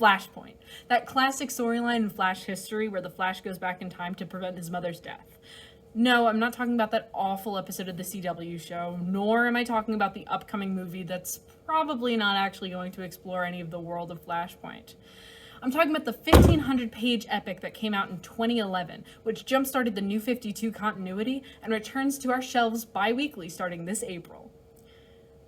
Flashpoint, that classic storyline in Flash history where the Flash goes back in time to prevent his mother's death. No, I'm not talking about that awful episode of the CW show, nor am I talking about the upcoming movie that's probably not actually going to explore any of the world of Flashpoint. I'm talking about the 1,500-page epic that came out in 2011, which jump-started the New 52 continuity and returns to our shelves bi-weekly starting this April.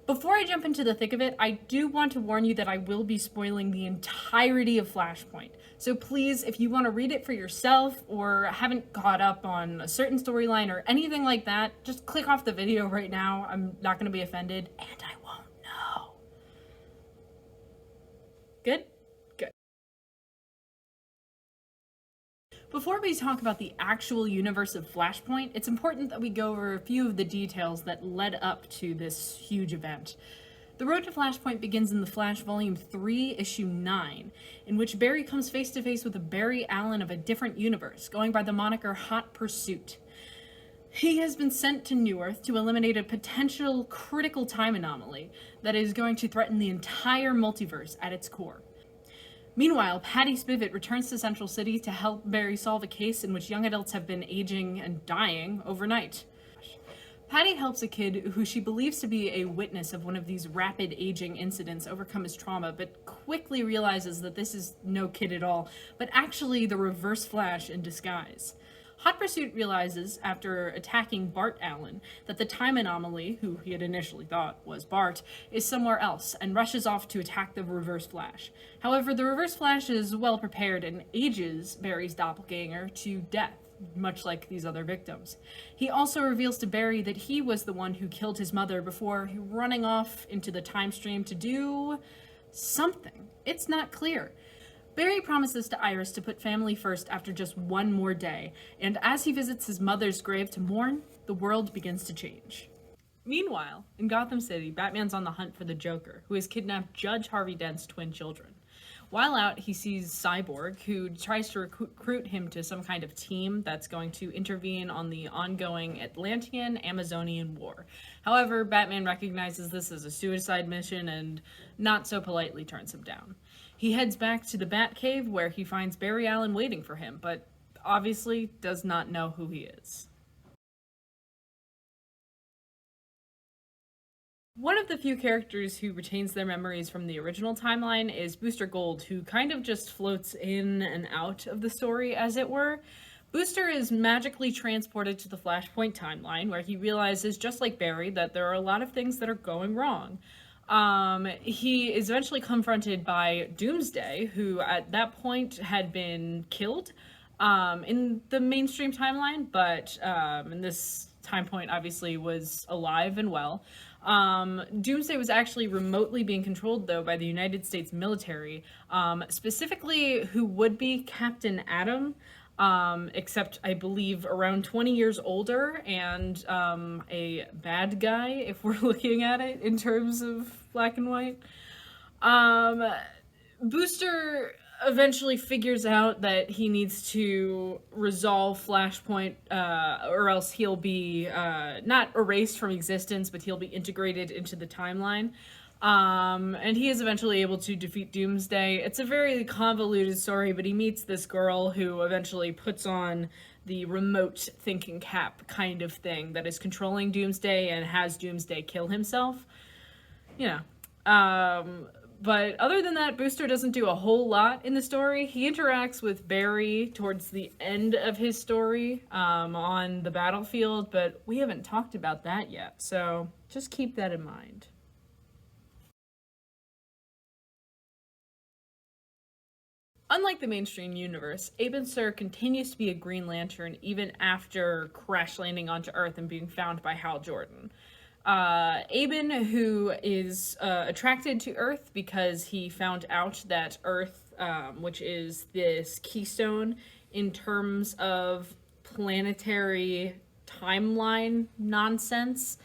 Before I jump into the thick of it, I do want to warn you that I will be spoiling the entirety of Flashpoint. So please, if you want to read it for yourself or haven't caught up on a certain storyline or anything like that, just click off the video right now. I'm not going to be offended, and I won't know. Good? Before we talk about the actual universe of Flashpoint, it's important that we go over a few of the details that led up to this huge event. The road to Flashpoint begins in The Flash Volume 3, Issue 9, in which Barry comes face to face with a Barry Allen of a different universe, going by the moniker Hot Pursuit. He has been sent to New Earth to eliminate a potential critical time anomaly that is going to threaten the entire multiverse at its core. Meanwhile, Patty Spivot returns to Central City to help Barry solve a case in which young adults have been aging and dying overnight. Patty helps a kid who she believes to be a witness of one of these rapid aging incidents overcome his trauma, but quickly realizes that this is no kid at all, but actually the Reverse Flash in disguise. Hot Pursuit realizes, after attacking Bart Allen, that the time anomaly, who he had initially thought was Bart, is somewhere else, and rushes off to attack the Reverse Flash. However, the Reverse Flash is well prepared and ages Barry's doppelganger to death, much like these other victims. He also reveals to Barry that he was the one who killed his mother before running off into the time stream to do something. It's not clear. Barry promises to Iris to put family first after just one more day, and as he visits his mother's grave to mourn, the world begins to change. Meanwhile, in Gotham City, Batman's on the hunt for the Joker, who has kidnapped Judge Harvey Dent's twin children. While out, he sees Cyborg, who tries to recruit him to some kind of team that's going to intervene on the ongoing Atlantean-Amazonian war. However, Batman recognizes this as a suicide mission and not so politely turns him down. He heads back to the Batcave where he finds Barry Allen waiting for him, but obviously does not know who he is. One of the few characters who retains their memories from the original timeline is Booster Gold, who kind of just floats in and out of the story, as it were. Booster is magically transported to the Flashpoint timeline, where he realizes, just like Barry, that there are a lot of things that are going wrong. He is eventually confronted by Doomsday, who at that point had been killed in the mainstream timeline, but in this time point obviously was alive and well. Doomsday was actually remotely being controlled, though, by the United States military, specifically who would be Captain Atom, except I believe around 20 years older and a bad guy, if we're looking at it in terms of black and white. Booster eventually figures out that he needs to resolve Flashpoint, or else he'll be not erased from existence, but he'll be integrated into the timeline. And he is eventually able to defeat Doomsday. It's a very convoluted story, but he meets this girl who eventually puts on the remote thinking cap kind of thing that is controlling Doomsday and has Doomsday kill himself. You know. But other than that, Booster doesn't do a whole lot in the story. He interacts with Barry towards the end of his story on the battlefield, but we haven't talked about that yet, so just keep that in mind. Unlike the mainstream universe, Aben Sur continues to be a Green Lantern even after crash landing onto Earth and being found by Hal Jordan. Aben, who is attracted to Earth because he found out that Earth, which is this keystone in terms of planetary timeline nonsense,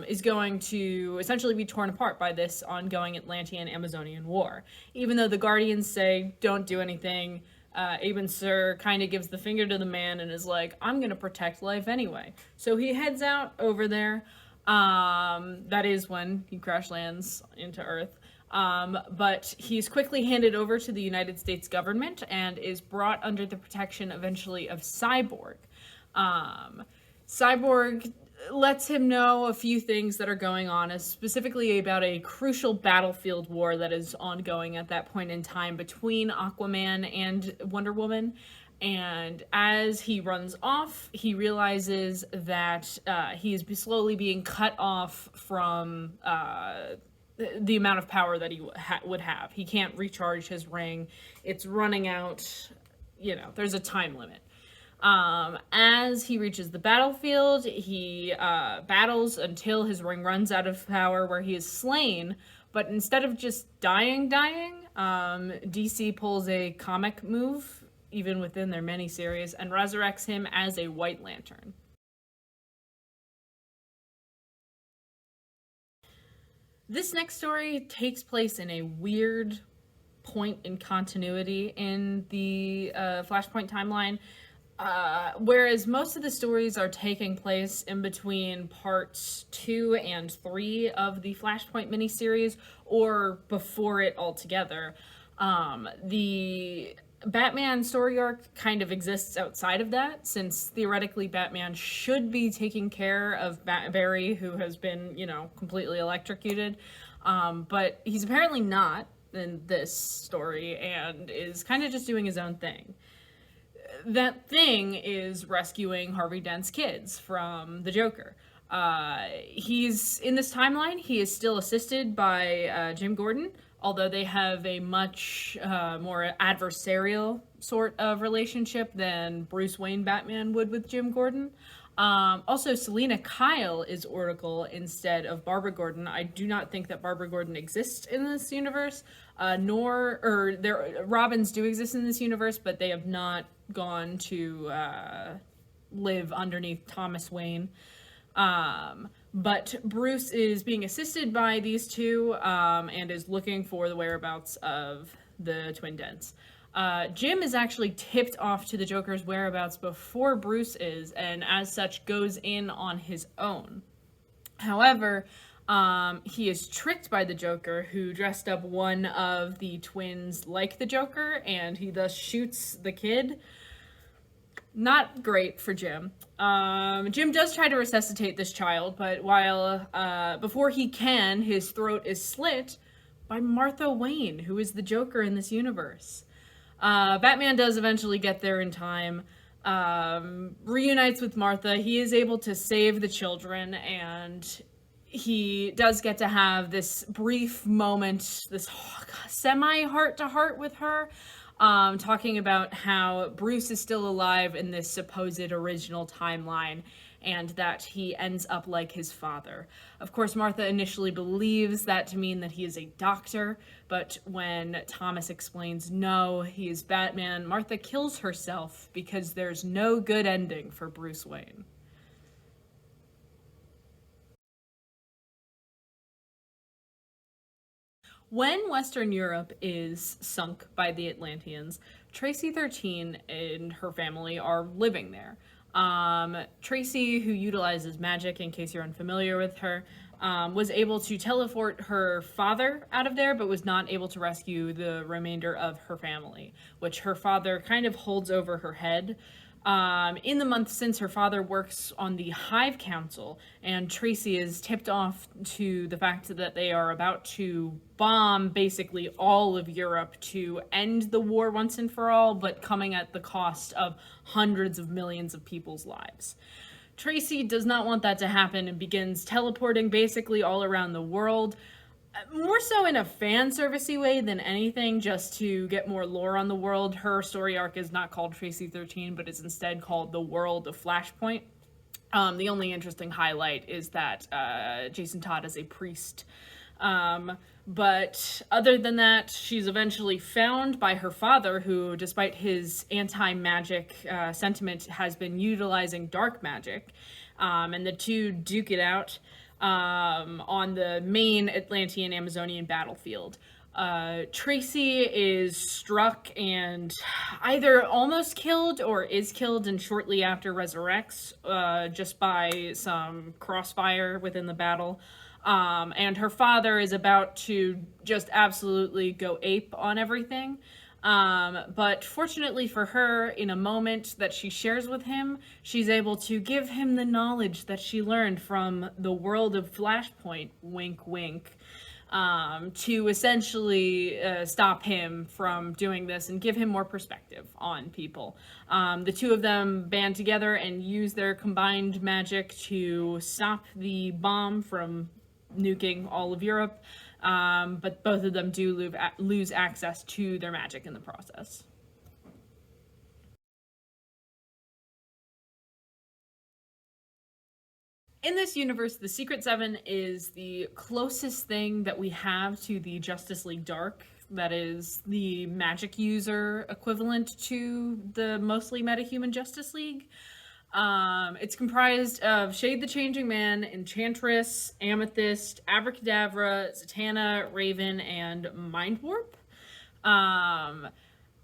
is going to essentially be torn apart by this ongoing Atlantean-Amazonian war. Even though the Guardians say, don't do anything, Aben Sur kind of gives the finger to the man and is like, I'm going to protect life anyway. So he heads out over there. That is when he crash lands into Earth. But he's quickly handed over to the United States government and is brought under the protection eventually of Cyborg. Cyborg lets him know a few things that are going on, specifically about a crucial battlefield war that is ongoing at that point in time between Aquaman and Wonder Woman. And as he runs off, he realizes that he is slowly being cut off from the amount of power that he would have. He can't recharge his ring. It's running out. There's a time limit. As he reaches the battlefield, he battles until his ring runs out of power, where he is slain. But instead of just dying, DC pulls a comic move, even within their miniseries, and resurrects him as a White Lantern. This next story takes place in a weird point in continuity in the Flashpoint timeline. Whereas most of the stories are taking place in between parts 2 and 3 of the Flashpoint miniseries, or before it altogether. The Batman story arc kind of exists outside of that, since theoretically Batman should be taking care of Barry, who has been, completely electrocuted. But he's apparently not in this story and is kind of just doing his own thing. That thing is rescuing Harvey Dent's kids from the Joker. He's in this timeline, he is still assisted by Jim Gordon, although they have a much more adversarial sort of relationship than Bruce Wayne Batman would with Jim Gordon. Also, Selina Kyle is Oracle instead of Barbara Gordon. I do not think that Barbara Gordon exists in this universe, Robins do exist in this universe, but they have not gone to live underneath Thomas Wayne. But Bruce is being assisted by these two and is looking for the whereabouts of the twin Dents. Jim is actually tipped off to the Joker's whereabouts before Bruce is, and as such goes in on his own. However, he is tricked by the Joker, who dressed up one of the twins like the Joker, and he thus shoots the kid. Not great for Jim. Jim does try to resuscitate this child, but before he can, his throat is slit by Martha Wayne, who is the Joker in this universe. Batman does eventually get there in time, reunites with Martha. He is able to save the children, and he does get to have this brief moment, this semi-heart-to-heart with her, talking about how Bruce is still alive in this supposed original timeline, and that he ends up like his father. Of course, Martha initially believes that to mean that he is a doctor, but when Thomas explains no, he is Batman, Martha kills herself because there's no good ending for Bruce Wayne. When Western Europe is sunk by the Atlanteans, Tracy 13 and her family are living there. Tracy, who utilizes magic, in case you're unfamiliar with her, was able to teleport her father out of there, but was not able to rescue the remainder of her family, which her father kind of holds over her head. In the month since, her father works on the Hive Council, and Tracy is tipped off to the fact that they are about to bomb basically all of Europe to end the war once and for all, but coming at the cost of hundreds of millions of people's lives. Tracy does not want that to happen and begins teleporting basically all around the world, more so in a fan servicey way than anything, just to get more lore on the world. Her story arc is not called Tracy 13, but is instead called The World of Flashpoint. The only interesting highlight is that Jason Todd is a priest. But other than that, she's eventually found by her father, who, despite his anti-magic sentiment, has been utilizing dark magic. And the two duke it out on the main Atlantean Amazonian battlefield. Tracy is struck and either almost killed or is killed and shortly after resurrects just by some crossfire within the battle. And her father is about to just absolutely go ape on everything. But fortunately for her, in a moment that she shares with him, she's able to give him the knowledge that she learned from the world of Flashpoint, wink wink, to essentially stop him from doing this and give him more perspective on people. The two of them band together and use their combined magic to stop the bomb from nuking all of Europe, but both of them do lose access to their magic in the process. In this universe, the Secret Seven is the closest thing that we have to the Justice League Dark. That is the magic user equivalent to the mostly metahuman Justice League. It's comprised of Shade the Changing Man, Enchantress, Amethyst, Abracadabra, Zatanna, Raven, and Mind Warp.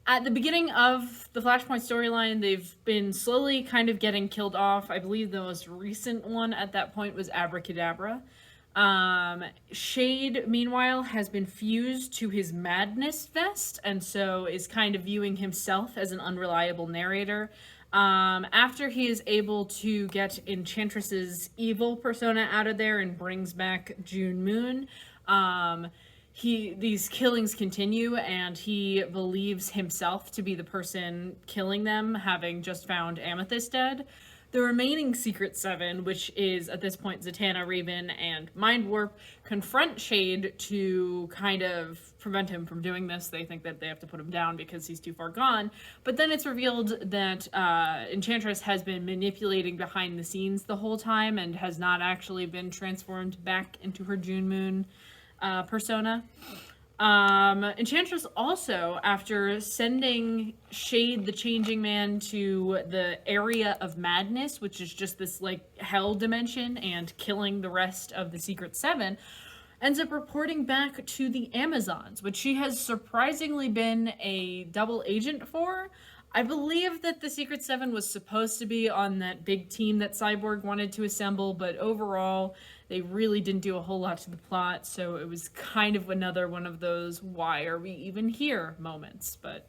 At the beginning of the Flashpoint storyline, they've been slowly kind of getting killed off. I believe the most recent one at that point was Abracadabra. Shade, meanwhile, has been fused to his madness vest, and so is kind of viewing himself as an unreliable narrator. After he is able to get Enchantress's evil persona out of there and brings back June Moon, these killings continue, and he believes himself to be the person killing them, having just found Amethyst dead. The remaining Secret Seven, which is at this point Zatanna, Raven, and Mind Warp, confront Shade to kind of prevent him from doing this. They think that they have to put him down because he's too far gone. But then it's revealed that Enchantress has been manipulating behind the scenes the whole time and has not actually been transformed back into her June Moon persona. Enchantress also, after sending Shade the Changing Man to the area of madness, which is just this like hell dimension, and killing the rest of the Secret Seven, ends up reporting back to the Amazons, which she has surprisingly been a double agent for. I believe that the Secret Seven was supposed to be on that big team that Cyborg wanted to assemble, but overall, they really didn't do a whole lot to the plot, so it was kind of another one of those why are we even here moments, but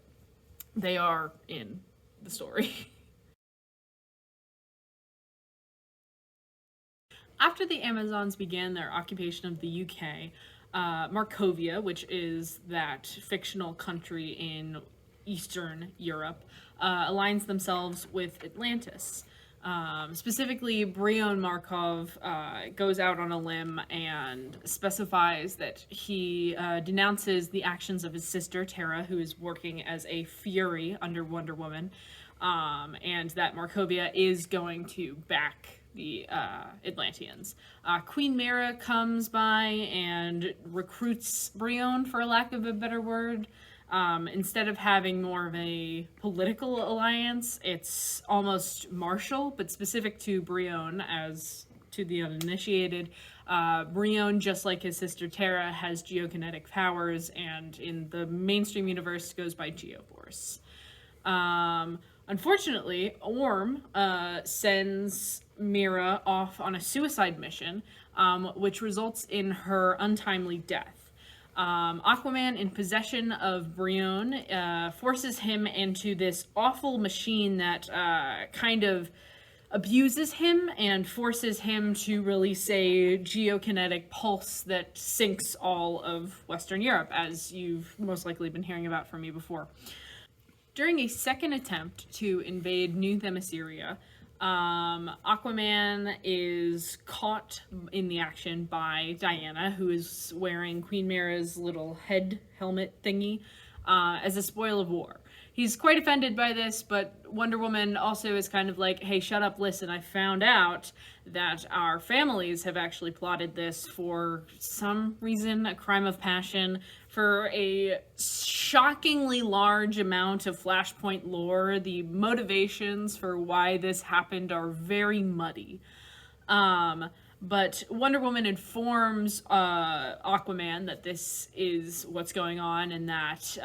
they are in the story. After the Amazons began their occupation of the UK, Markovia, which is that fictional country in Eastern Europe, aligns themselves with Atlantis. Specifically, Brion Markov goes out on a limb and specifies that he denounces the actions of his sister, Tara, who is working as a Fury under Wonder Woman, and that Markovia is going to back the Atlanteans. Queen Mara comes by and recruits Brion, for lack of a better word. Instead of having more of a political alliance, it's almost martial, but specific to Brion, as to the uninitiated. Brion, just like his sister Tara, has geokinetic powers, and in the mainstream universe goes by Geoforce. Unfortunately, Orm sends Mira off on a suicide mission, which results in her untimely death. Aquaman, in possession of Brion, forces him into this awful machine that kind of abuses him and forces him to release a geokinetic pulse that sinks all of Western Europe, as you've most likely been hearing about from me before. During a second attempt to invade New Themyscira, Aquaman is caught in the action by Diana, who is wearing Queen Mara's little head helmet thingy, as a spoil of war. He's quite offended by this, but Wonder Woman also is kind of like, hey, shut up, listen, I found out that our families have actually plotted this for some reason, a crime of passion, for a shockingly large amount of Flashpoint lore. The motivations for why this happened are very muddy. But Wonder Woman informs Aquaman that this is what's going on, and that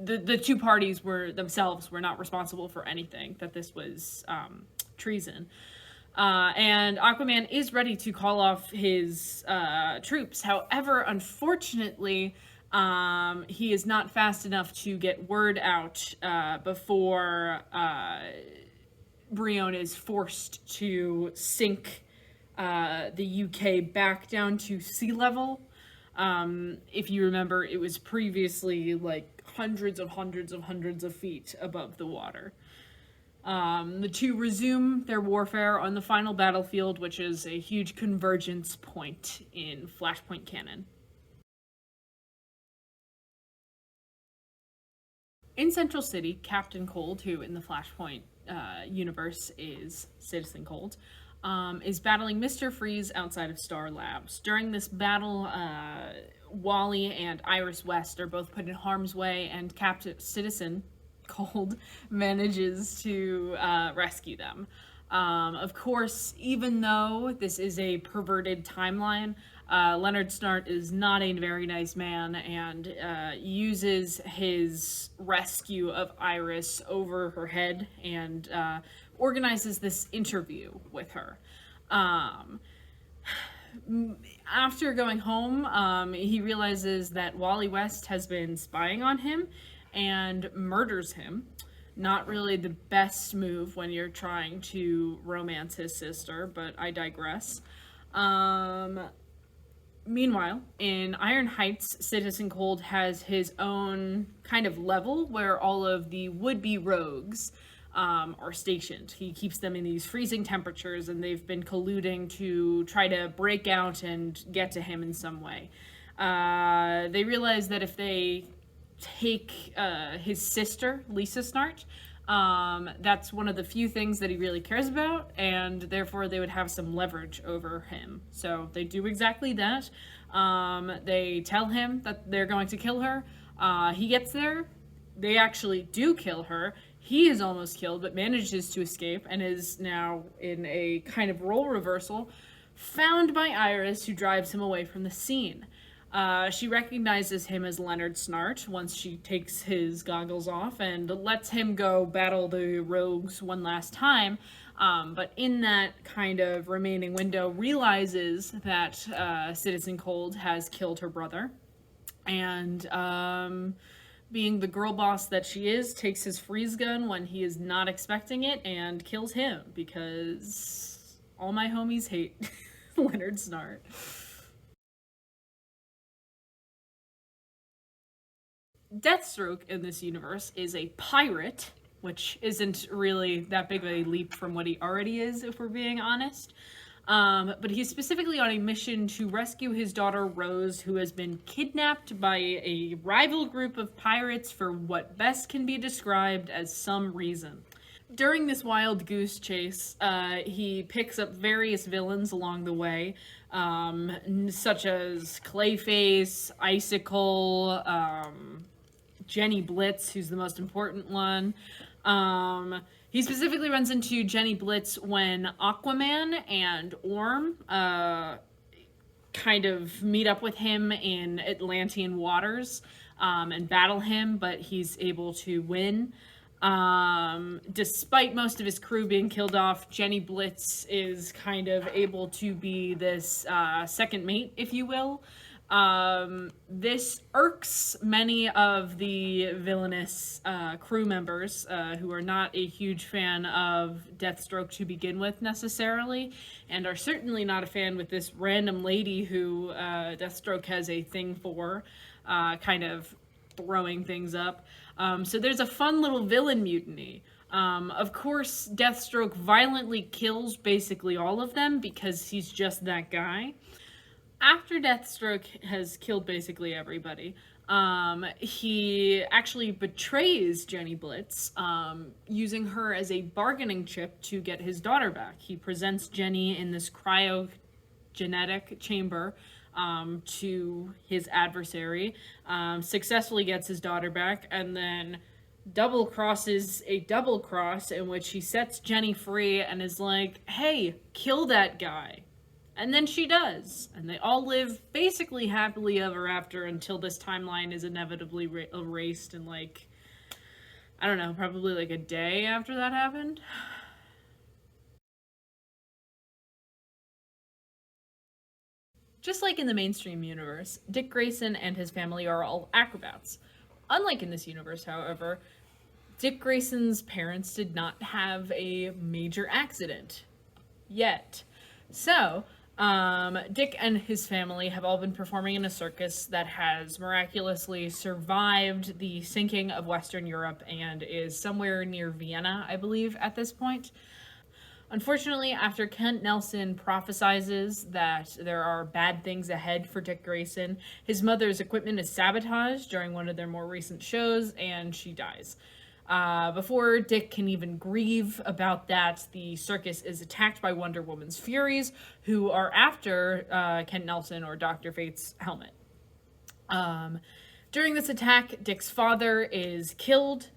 the two parties were not responsible for anything, that this was treason. And Aquaman is ready to call off his troops. However, unfortunately, he is not fast enough to get word out before Brion is forced to sink the UK back down to sea level. If you remember, it was previously like hundreds of feet above the water. The two resume their warfare on the final battlefield, which is a huge convergence point in Flashpoint canon. In Central City, Captain Cold, who in the Flashpoint universe is Citizen Cold, is battling Mr. Freeze outside of Star Labs. During this battle, Wally and Iris West are both put in harm's way, and Citizen Cold manages to rescue them. Of course, even though this is a perverted timeline, Leonard Snart is not a very nice man, and uses his rescue of Iris over her head and organizes this interview with her. After going home, he realizes that Wally West has been spying on him and murders him. Not really the best move when you're trying to romance his sister, but I digress. Meanwhile, in Iron Heights, Citizen Cold has his own kind of level where all of the would-be rogues are stationed. He keeps them in these freezing temperatures, and they've been colluding to try to break out and get to him in some way. They realize that if they take his sister, Lisa Snart, that's one of the few things that he really cares about, and therefore they would have some leverage over him. So they do exactly that. They tell him that they're going to kill her. He gets there. They actually do kill her. He is almost killed, but manages to escape and is now in a kind of role reversal, found by Iris, who drives him away from the scene. She recognizes him as Leonard Snart once she takes his goggles off and lets him go battle the rogues one last time. But in that kind of remaining window, realizes that Citizen Cold has killed her brother. And being the girl boss that she is, takes his freeze gun when he is not expecting it and kills him, because all my homies hate Leonard Snart. Deathstroke in this universe is a pirate, which isn't really that big of a leap from what he already is, if we're being honest. But he's specifically on a mission to rescue his daughter Rose, who has been kidnapped by a rival group of pirates for what best can be described as some reason. During this wild goose chase, he picks up various villains along the way, such as Clayface, Icicle, Jenny Blitz, who's the most important one. He specifically runs into Jenny Blitz when Aquaman and Orm kind of meet up with him in Atlantean waters and battle him, but he's able to win. Despite most of his crew being killed off, Jenny Blitz is kind of able to be this second mate, if you will. This irks many of the villainous crew members who are not a huge fan of Deathstroke to begin with necessarily, and are certainly not a fan with this random lady who Deathstroke has a thing for, kind of throwing things up. So there's a fun little villain mutiny. Of course, Deathstroke violently kills basically all of them because he's just that guy. After Deathstroke has killed basically everybody, he actually betrays Jenny Blitz, using her as a bargaining chip to get his daughter back. He presents Jenny in this cryogenetic chamber to his adversary, successfully gets his daughter back, and then double crosses a double cross in which he sets Jenny free and is like, hey, kill that guy. And then she does. And they all live basically happily ever after until this timeline is inevitably erased in, like, I don't know, probably like a day after that happened. Just like in the mainstream universe, Dick Grayson and his family are all acrobats. Unlike in this universe, however, Dick Grayson's parents did not have a major accident yet. So, Dick and his family have all been performing in a circus that has miraculously survived the sinking of Western Europe and is somewhere near Vienna, I believe, at this point. Unfortunately, after Kent Nelson prophesizes that there are bad things ahead for Dick Grayson, his mother's equipment is sabotaged during one of their more recent shows, and she dies. Before Dick can even grieve about that, the circus is attacked by Wonder Woman's Furies, who are after Kent Nelson or Dr. Fate's helmet. During this attack, Dick's father is killed.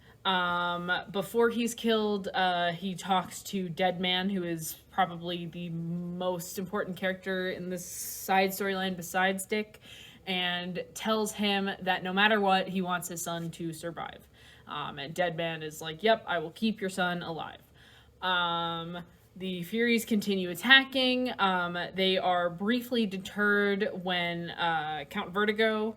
Before he's killed, he talks to Deadman, who is probably the most important character in this side storyline besides Dick, and tells him that no matter what, he wants his son to survive. And Deadman is like, yep, I will keep your son alive. The Furies continue attacking. They are briefly deterred when Count Vertigo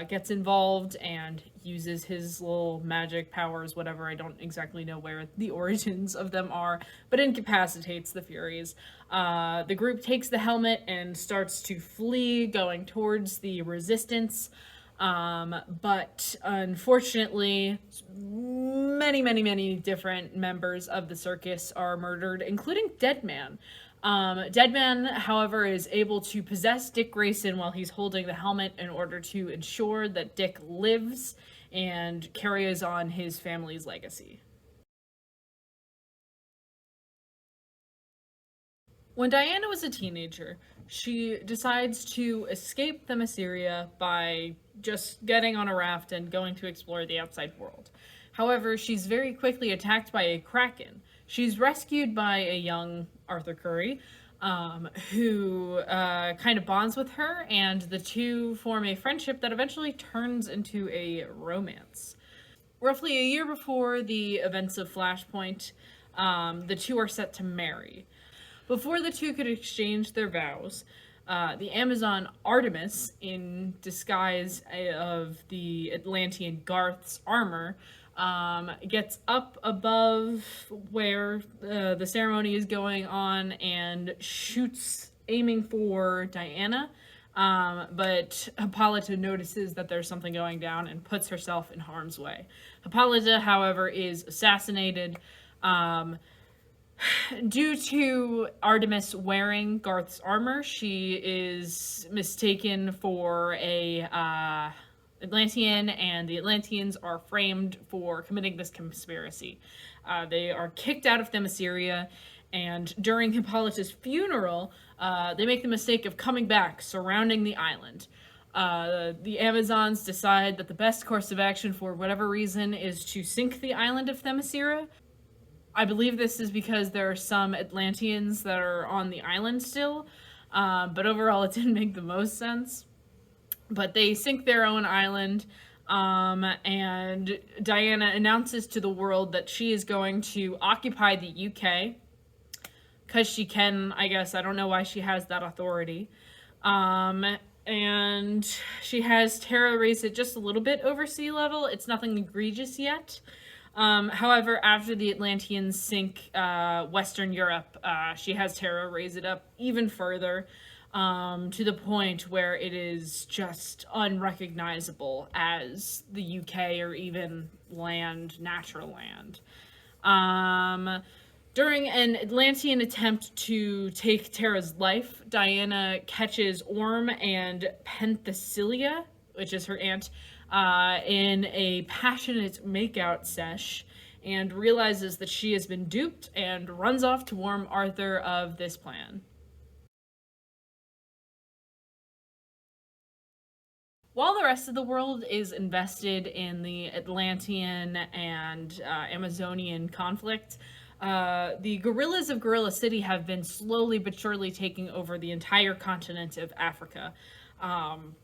gets involved and uses his little magic powers, whatever. I don't exactly know where the origins of them are, but incapacitates the Furies. The group takes the helmet and starts to flee, going towards the Resistance. But unfortunately, many different members of the circus are murdered, including Deadman. Deadman, however, is able to possess Dick Grayson while he's holding the helmet in order to ensure that Dick lives and carries on his family's legacy. When Diana was a teenager, she decides to escape Themyscira by just getting on a raft and going to explore the outside world. However, she's very quickly attacked by a kraken. She's rescued by a young Arthur Curry, who kind of bonds with her, and the two form a friendship that eventually turns into a romance. Roughly a year before the events of Flashpoint, the two are set to marry. Before the two could exchange their vows, the Amazon Artemis, in disguise of the Atlantean Garth's armor, gets up above where the ceremony is going on and shoots, aiming for Diana. But Hippolyta notices that there's something going down and puts herself in harm's way. Hippolyta, however, is assassinated. Due to Artemis wearing Garth's armor, she is mistaken for a Atlantean, and the Atlanteans are framed for committing this conspiracy. They are kicked out of Themyscira, and during Hippolyta's funeral, they make the mistake of coming back, surrounding the island. The Amazons decide that the best course of action, for whatever reason, is to sink the island of Themyscira. I believe this is because there are some Atlanteans that are on the island still, but overall it didn't make the most sense. But they sink their own island, and Diana announces to the world that she is going to occupy the UK, because she can, I guess. I don't know why she has that authority. And she has Terra raise it just a little bit over sea level. It's nothing egregious yet. However, after the Atlanteans sink Western Europe, she has Terra raise it up even further, to the point where it is just unrecognizable as the UK or even natural land. During an Atlantean attempt to take Terra's life, Diana catches Orm and Penthesilea, which is her aunt, in a passionate makeout sesh, and realizes that she has been duped and runs off to warn Arthur of this plan. While the rest of the world is invested in the Atlantean and Amazonian conflict, the guerrillas of Gorilla City have been slowly but surely taking over the entire continent of Africa,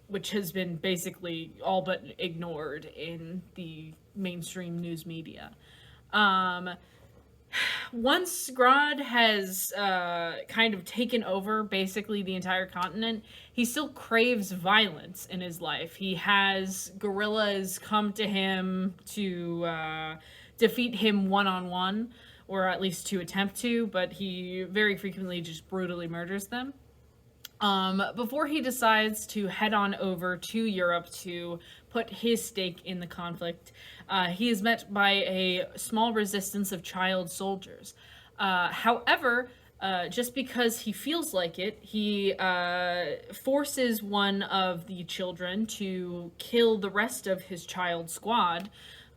which has been basically all but ignored in the mainstream news media. Once Grodd has kind of taken over basically the entire continent, he still craves violence in his life. He has gorillas come to him to defeat him one-on-one, or at least to attempt to, but he very frequently just brutally murders them. Before he decides to head on over to Europe to put his stake in the conflict, he is met by a small resistance of child soldiers. However, just because he feels like it, he forces one of the children to kill the rest of his child squad,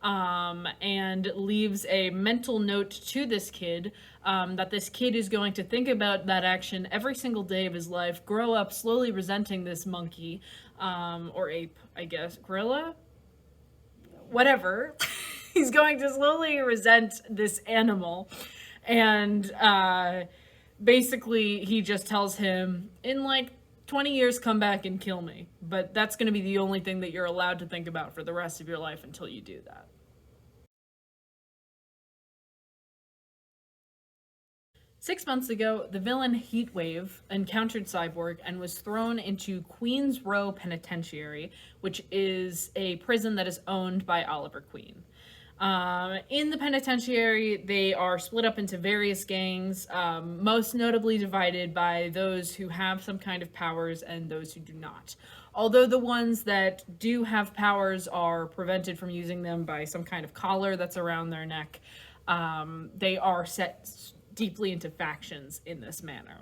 and leaves a mental note to this kid that this kid is going to think about that action every single day of his life, grow up slowly resenting this monkey, or ape, I guess, gorilla? Whatever. He's going to slowly resent this animal, and basically he just tells him, in like 20 years, come back and kill me. But that's going to be the only thing that you're allowed to think about for the rest of your life until you do that. Six months ago, the villain Heatwave encountered Cyborg and was thrown into Queen's Row Penitentiary, which is a prison that is owned by Oliver Queen. In the penitentiary, they are split up into various gangs, most notably divided by those who have some kind of powers and those who do not. Although the ones that do have powers are prevented from using them by some kind of collar that's around their neck, they are set deeply into factions in this manner.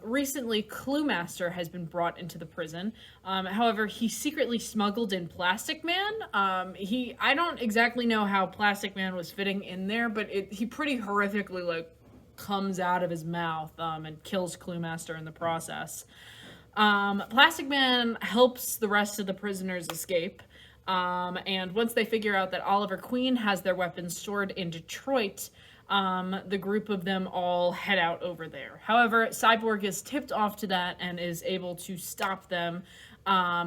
Recently, Cluemaster has been brought into the prison. However, he secretly smuggled in Plastic Man. I don't exactly know how Plastic Man was fitting in there, but he pretty horrifically, comes out of his mouth, and kills Cluemaster in the process. Plastic Man helps the rest of the prisoners escape. And once they figure out that Oliver Queen has their weapons stored in Detroit, the group of them all head out over there. However, Cyborg is tipped off to that and is able to stop them.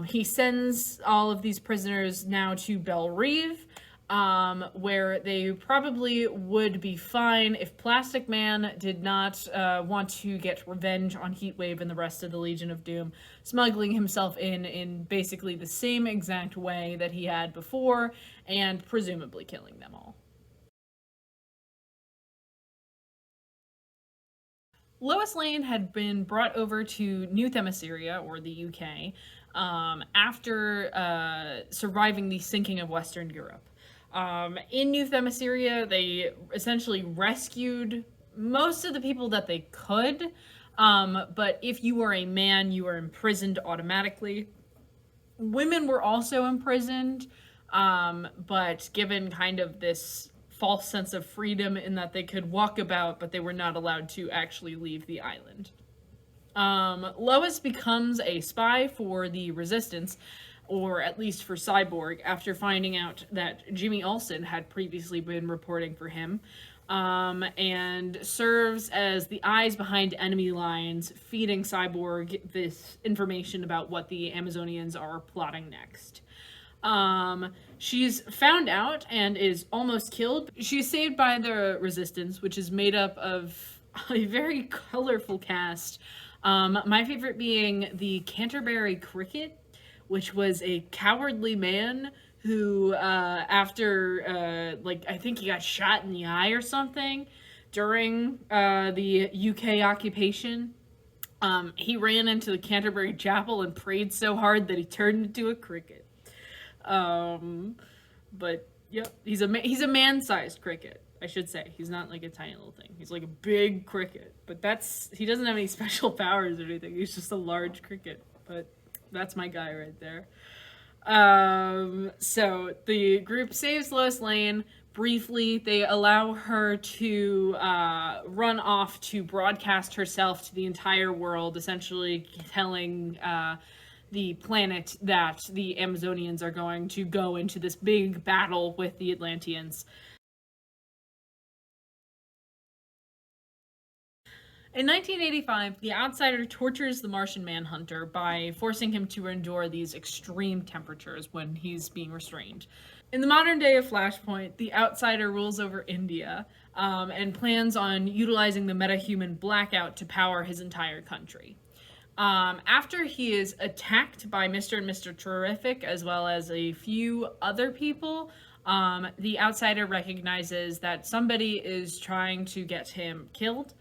He sends all of these prisoners now to Belle Reve, where they probably would be fine if Plastic Man did not want to get revenge on Heatwave and the rest of the Legion of Doom, smuggling himself in basically the same exact way that he had before, and presumably killing them all. Lois Lane had been brought over to New Themyscira, or the UK, after surviving the sinking of Western Europe. In New Themyscira, they essentially rescued most of the people that they could, but if you were a man, you were imprisoned automatically. Women were also imprisoned, but given kind of this false sense of freedom in that they could walk about, but they were not allowed to actually leave the island. Lois becomes a spy for the Resistance, or at least for Cyborg, after finding out that Jimmy Olsen had previously been reporting for him, and serves as the eyes behind enemy lines, feeding Cyborg this information about what the Amazonians are plotting next. She's found out and is almost killed. She's saved by the Resistance, which is made up of a very colorful cast. My favorite being the Canterbury Cricket, which was a cowardly man who, after, I think he got shot in the eye or something during the UK occupation. He ran into the Canterbury Chapel and prayed so hard that he turned into a cricket. But yep, he's a man-sized cricket, I should say. He's not like a tiny little thing. He's like a big cricket, but he doesn't have any special powers or anything. He's just a large cricket, but that's my guy right there. So the group saves Lois Lane. Briefly, they allow her to run off to broadcast herself to the entire world, essentially telling the planet that the Amazonians are going to go into this big battle with the Atlanteans. In 1985, the Outsider tortures the Martian Manhunter by forcing him to endure these extreme temperatures when he's being restrained. In the modern day of Flashpoint, the Outsider rules over India and plans on utilizing the metahuman blackout to power his entire country. After he is attacked by Mr. and Mr. Terrific, as well as a few other people, the Outsider recognizes that somebody is trying to get him killed.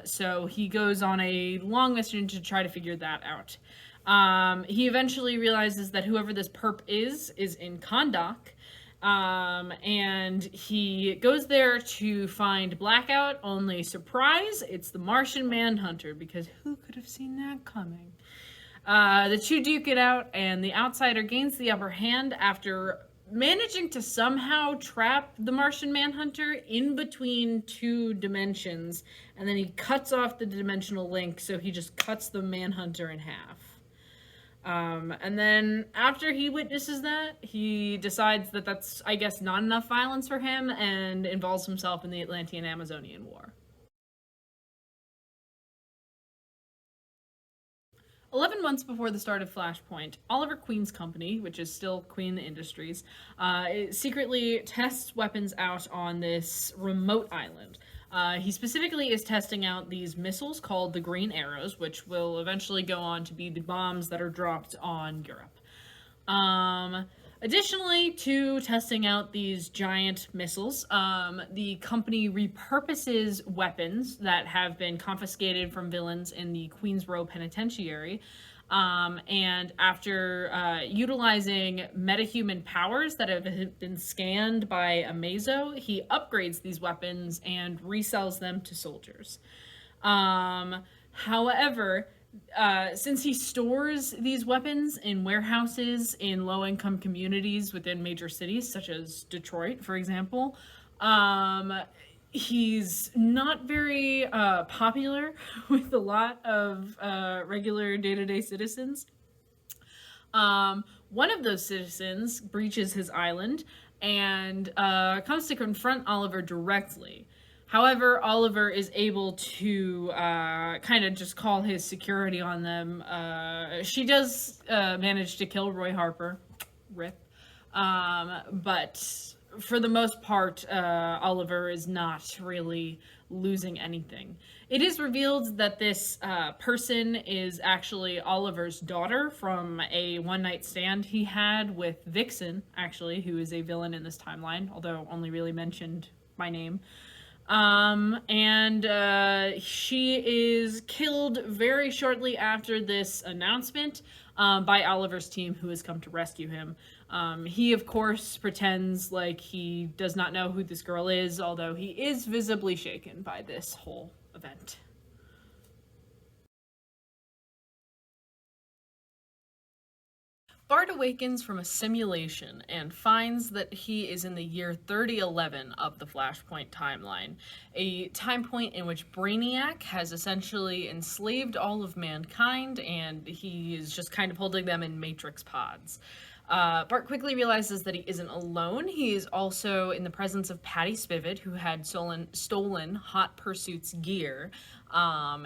So he goes on a long mission to try to figure that out. He eventually realizes that whoever this perp is in Kondak, and he goes there to find Blackout, only surprise, it's the Martian Manhunter, because who could have seen that coming? The two duke it out, and the Outsider gains the upper hand after managing to somehow trap the Martian Manhunter in between two dimensions, and then he cuts off the dimensional link, so he just cuts the Manhunter in half. And then after he witnesses that, he decides that that's, I guess, not enough violence for him, and involves himself in the Atlantean-Amazonian War. 11 months before the start of Flashpoint, Oliver Queen's company, which is still Queen Industries, secretly tests weapons out on this remote island. He specifically is testing out these missiles called the Green Arrows, which will eventually go on to be the bombs that are dropped on Europe. Additionally to testing out these giant missiles, the company repurposes weapons that have been confiscated from villains in the Queens Row Penitentiary. And after utilizing metahuman powers that have been scanned by Amazo, he upgrades these weapons and resells them to soldiers. However, since he stores these weapons in warehouses in low-income communities within major cities, such as Detroit, for example, he's not very popular with a lot of regular day-to-day citizens. One of those citizens breaches his island and comes to confront Oliver directly. However, Oliver is able to kind of just call his security on them. She does manage to kill Roy Harper, rip. But for the most part, Oliver is not really losing anything. It is revealed that this person is actually Oliver's daughter from a one-night stand he had with Vixen, actually, who is a villain in this timeline, although only really mentioned by name. She is killed very shortly after this announcement by Oliver's team, who has come to rescue him. He, of course, pretends like he does not know who this girl is, although he is visibly shaken by this whole event. Bart awakens from a simulation and finds that he is in the year 3011 of the Flashpoint timeline, a time point in which Brainiac has essentially enslaved all of mankind, and he is just kind of holding them in Matrix pods. Bart quickly realizes that he isn't alone. He is also in the presence of Patty Spivot, who had stolen Hot Pursuit's gear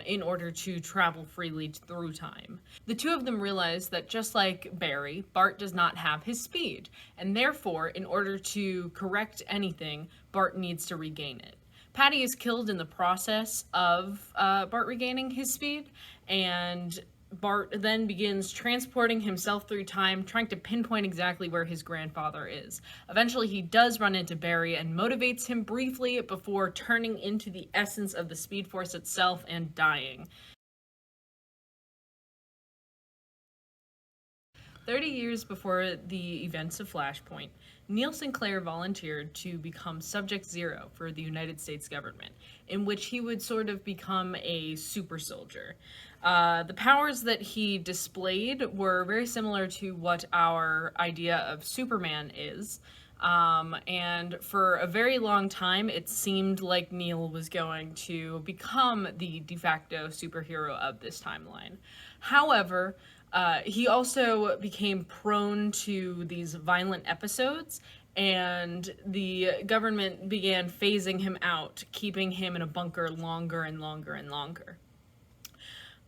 in order to travel freely through time. The two of them realize that just like Barry, Bart does not have his speed, and therefore, in order to correct anything, Bart needs to regain it. Patty is killed in the process of Bart regaining his speed, and Bart then begins transporting himself through time, trying to pinpoint exactly where his grandfather is. Eventually, he does run into Barry and motivates him briefly before turning into the essence of the Speed Force itself and dying. 30 years before the events of Flashpoint, Neil Sinclair volunteered to become Subject Zero for the United States government, in which he would sort of become a super soldier. The powers that he displayed were very similar to what our idea of Superman is. And for a very long time, it seemed like Neil was going to become the de facto superhero of this timeline. However, He also became prone to these violent episodes, and the government began phasing him out, keeping him in a bunker longer and longer and longer.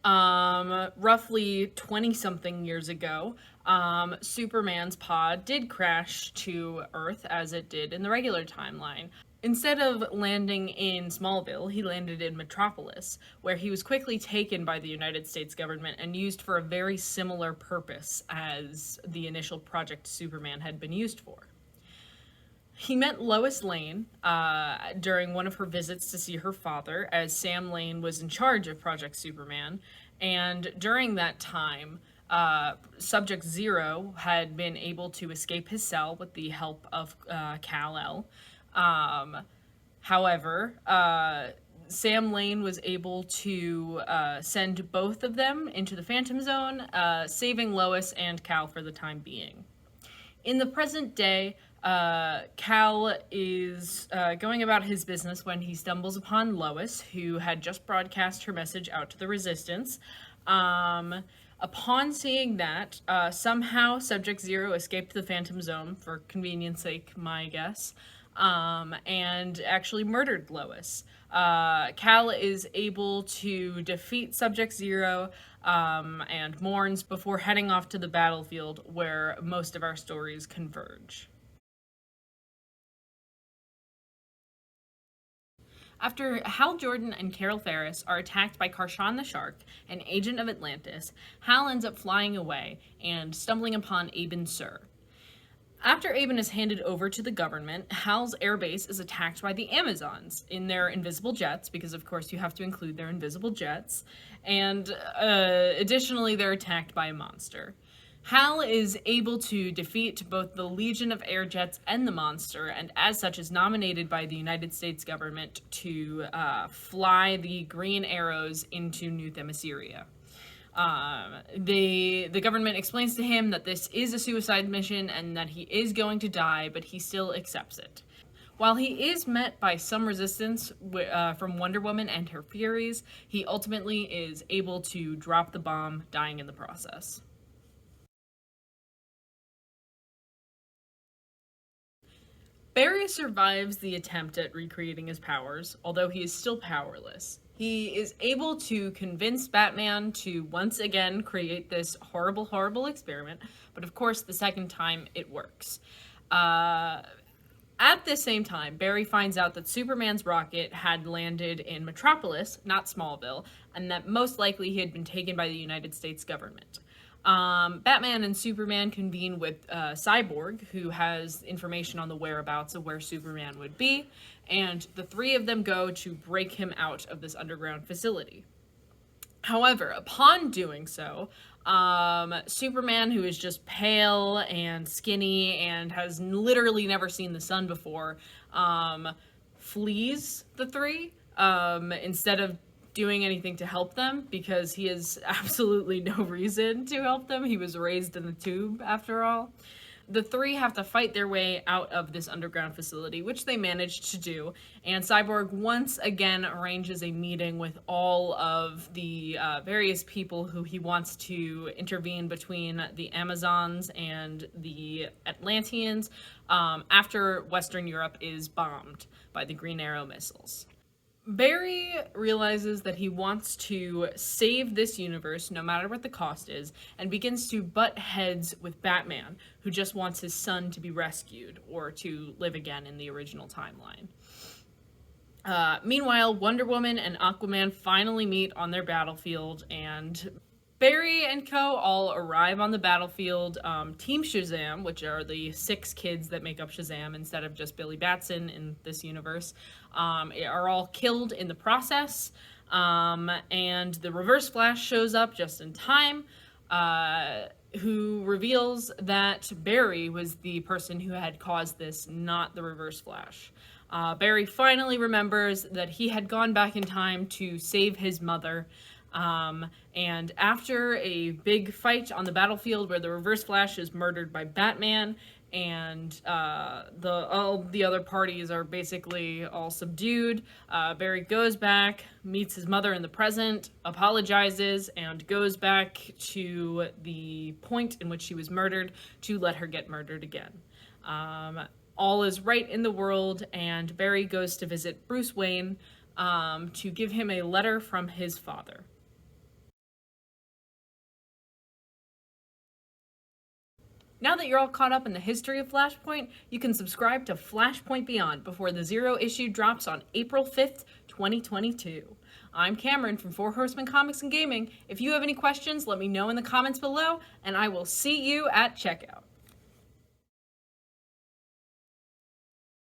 Roughly 20 something years ago, Superman's pod did crash to Earth as it did in the regular timeline. Instead of landing in Smallville, he landed in Metropolis, where he was quickly taken by the United States government and used for a very similar purpose as the initial Project Superman had been used for. He met Lois Lane during one of her visits to see her father, as Sam Lane was in charge of Project Superman, and during that time, Subject Zero had been able to escape his cell with the help of Kal-El. However, Sam Lane was able to send both of them into the Phantom Zone, saving Lois and Kal for the time being. In the present day, Kal is going about his business when he stumbles upon Lois, who had just broadcast her message out to the Resistance. Upon seeing that, somehow Subject Zero escaped the Phantom Zone, for convenience sake, my guess, and actually murdered Lois. Kal is able to defeat Subject Zero and mourns before heading off to the battlefield, where most of our stories converge. After Hal Jordan and Carol Ferris are attacked by Karshan the Shark, an agent of Atlantis, Hal ends up flying away and stumbling upon Aben Sur. After Aben is handed over to the government, Hal's airbase is attacked by the Amazons in their invisible jets, because of course you have to include their invisible jets, and additionally they're attacked by a monster. Hal is able to defeat both the Legion of Air Jets and the monster, and as such is nominated by the United States government to fly the Green Arrows into New Themyscira. The government explains to him that this is a suicide mission and that he is going to die, but he still accepts it. While he is met by some resistance from Wonder Woman and her Furies, he ultimately is able to drop the bomb, dying in the process. Barry survives the attempt at recreating his powers, although he is still powerless. He is able to convince Batman to once again create this horrible, horrible experiment, but of course the second time it works. At the same time, Barry finds out that Superman's rocket had landed in Metropolis, not Smallville, and that most likely he had been taken by the United States government. Batman and Superman convene with Cyborg, who has information on the whereabouts of where Superman would be, and the three of them go to break him out of this underground facility. However, upon doing so, Superman, who is just pale and skinny and has literally never seen the sun before, flees the three instead of doing anything to help them, because he has absolutely no reason to help them. He was raised in the tube, after all. The three have to fight their way out of this underground facility, which they managed to do, and Cyborg once again arranges a meeting with all of the various people who he wants to intervene between the Amazons and the Atlanteans after Western Europe is bombed by the Green Arrow missiles. Barry realizes that he wants to save this universe no matter what the cost is, and begins to butt heads with Batman, who just wants his son to be rescued or to live again in the original timeline. Meanwhile, Wonder Woman and Aquaman finally meet on their battlefield, and Barry and co. all arrive on the battlefield. Team Shazam, which are the 6 kids that make up Shazam instead of just Billy Batson in this universe, are all killed in the process. And the Reverse Flash shows up just in time, who reveals that Barry was the person who had caused this, not the Reverse Flash. Barry finally remembers that he had gone back in time to save his mother, And after a big fight on the battlefield where the Reverse Flash is murdered by Batman, and all the other parties are basically all subdued, Barry goes back, meets his mother in the present, apologizes, and goes back to the point in which she was murdered to let her get murdered again. All is right in the world, and Barry goes to visit Bruce Wayne to give him a letter from his father. Now that you're all caught up in the history of Flashpoint, you can subscribe to Flashpoint Beyond before the Zero issue drops on April 5th, 2022. I'm Camryn from Four Horsemen Comics and Gaming. If you have any questions, let me know in the comments below, and I will see you at checkout.